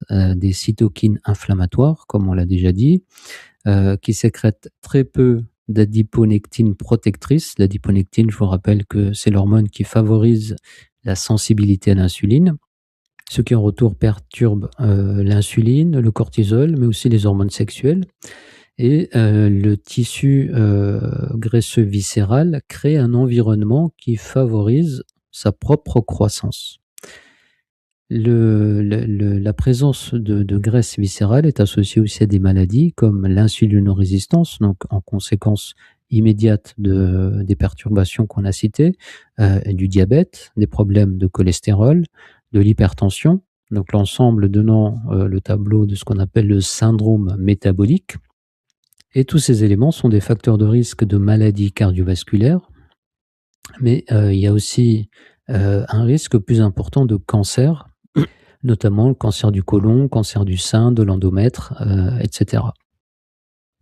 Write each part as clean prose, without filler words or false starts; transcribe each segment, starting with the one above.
des cytokines inflammatoires, comme on l'a déjà dit, qui sécrètent très peu d'adiponectine protectrice. L'adiponectine, je vous rappelle que c'est l'hormone qui favorise la sensibilité à l'insuline, ce qui en retour perturbe l'insuline, le cortisol, mais aussi les hormones sexuelles. Et le tissu graisseux viscéral crée un environnement qui favorise sa propre croissance. La présence de graisse viscérale est associée aussi à des maladies comme l'insulinorésistance, donc en conséquence immédiate des perturbations qu'on a citées, du diabète, des problèmes de cholestérol, de l'hypertension, donc l'ensemble donnant le tableau de ce qu'on appelle le syndrome métabolique. Et tous ces éléments sont des facteurs de risque de maladies cardiovasculaires, mais il y a aussi un risque plus important de cancer, notamment le cancer du côlon, cancer du sein, de l'endomètre, etc.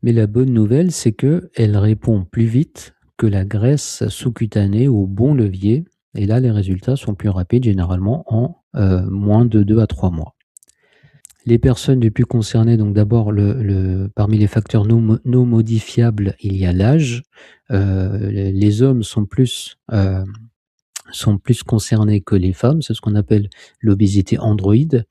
Mais la bonne nouvelle, c'est qu'elle répond plus vite que la graisse sous-cutanée au bon levier, et là les résultats sont plus rapides, généralement en moins de 2 à 3 mois. Les personnes les plus concernées, donc d'abord parmi les facteurs non modifiables, il y a l'âge. Les hommes sont plus concernés que les femmes, c'est ce qu'on appelle l'obésité androïde.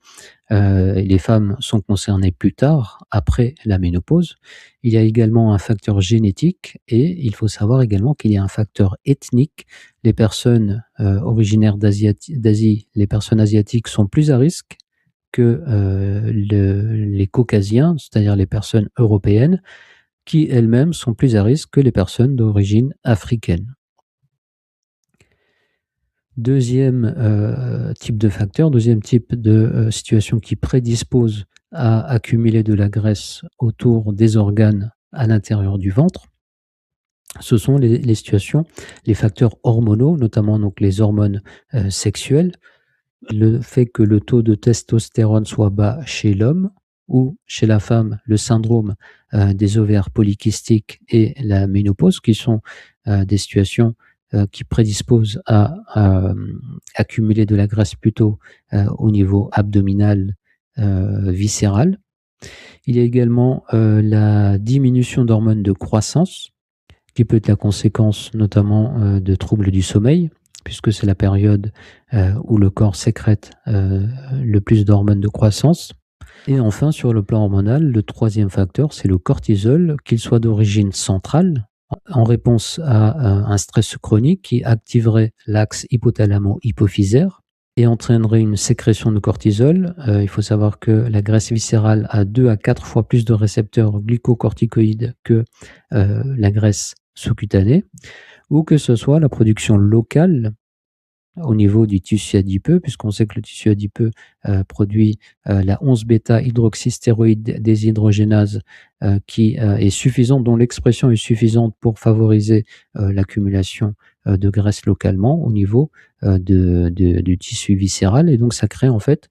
Les femmes sont concernées plus tard, après la ménopause. Il y a également un facteur génétique et il faut savoir également qu'il y a un facteur ethnique. Les personnes originaires d'Asie, les personnes asiatiques sont plus à risque que les caucasiens, c'est-à-dire les personnes européennes, qui elles-mêmes sont plus à risque que les personnes d'origine africaine. Deuxième type de facteur, deuxième type de situation qui prédispose à accumuler de la graisse autour des organes à l'intérieur du ventre, ce sont les situations, les facteurs hormonaux, notamment donc les hormones sexuelles, le fait que le taux de testostérone soit bas chez l'homme ou chez la femme, le syndrome des ovaires polykystiques et la ménopause, qui sont des situations qui prédisposent à accumuler de la graisse plutôt au niveau abdominal, viscéral. Il y a également la diminution d'hormones de croissance, qui peut être la conséquence notamment de troubles du sommeil, puisque c'est la période où le corps sécrète le plus d'hormones de croissance. Et enfin, sur le plan hormonal, le troisième facteur, c'est le cortisol, qu'il soit d'origine centrale, en réponse à un stress chronique qui activerait l'axe hypothalamo-hypophysaire et entraînerait une sécrétion de cortisol. Il faut savoir que la graisse viscérale a 2 à 4 fois plus de récepteurs glucocorticoïdes que la graisse sous-cutanée, ou que ce soit la production locale au niveau du tissu adipeux, puisqu'on sait que le tissu adipeux produit la 11-bêta-hydroxystéroïde déshydrogénase qui est suffisante, dont l'expression est suffisante pour favoriser l'accumulation de graisse localement au niveau du tissu viscéral, et donc ça crée en fait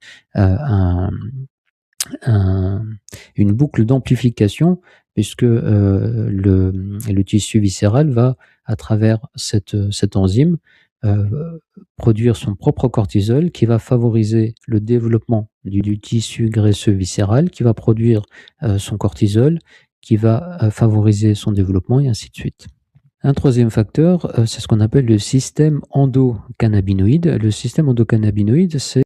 une boucle d'amplification, puisque le tissu viscéral va, à travers cette enzyme, produire son propre cortisol qui va favoriser le développement du tissu graisseux viscéral, qui va produire son cortisol, qui va favoriser son développement, et ainsi de suite. Un troisième facteur, c'est ce qu'on appelle le système endocannabinoïde. Le système endocannabinoïde, c'est